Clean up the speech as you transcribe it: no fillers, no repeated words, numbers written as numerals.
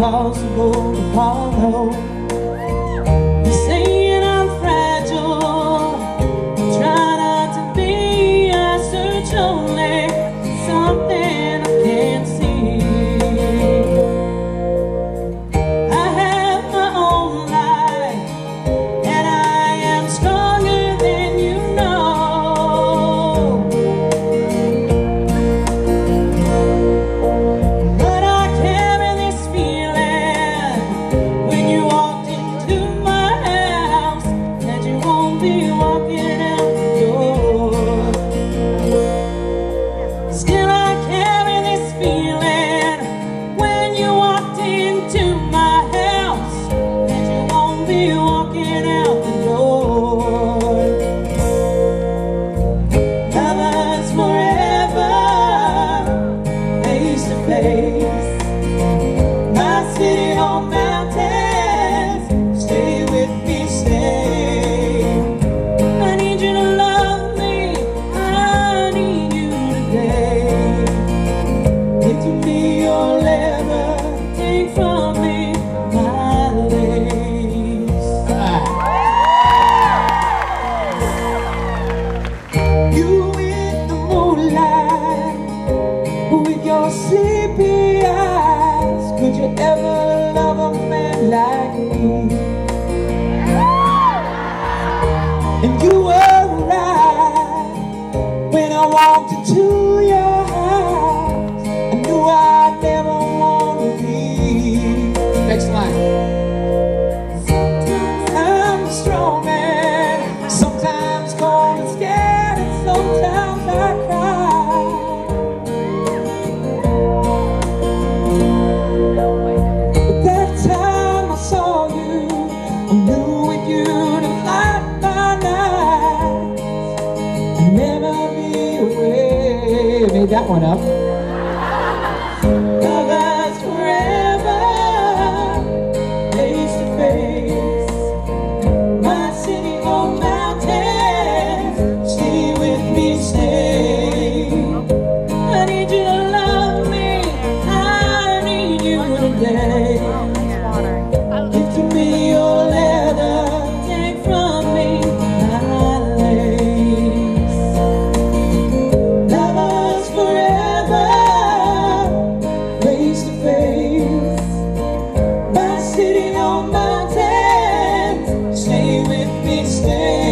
impossible to follow. You're saying I'm fragile, try not to be. I search only for something I can't see. I have my own life, and I am stronger than you know. But I carry this feeling when you walked into my house that you won't be walking out the door. Still I carry this feeling when you walked into my house that you won't be walking out the door. Lovers forever, face to face. My city on mountains, stay with me, stay. I need you to love me, I need you today. Give to me your leather, take from me my lace. You in the moonlight, with your sleepy eyes, could you ever love a man like me? And you were right when I walked into your house. I knew I'd never want to leave. Next line. I'm strong man, sometimes cold and scared, and sometimes I cry. But that time I saw you, I knew with you to light my night and never be away. Made that one up. Lovers forever, face to face. My city on mountains, stay with me, stay. I need you to love me, I need you today. Give to me your leather, take from me my lace. Lovers forever, face to face. My city on mountains, stay with me, stay.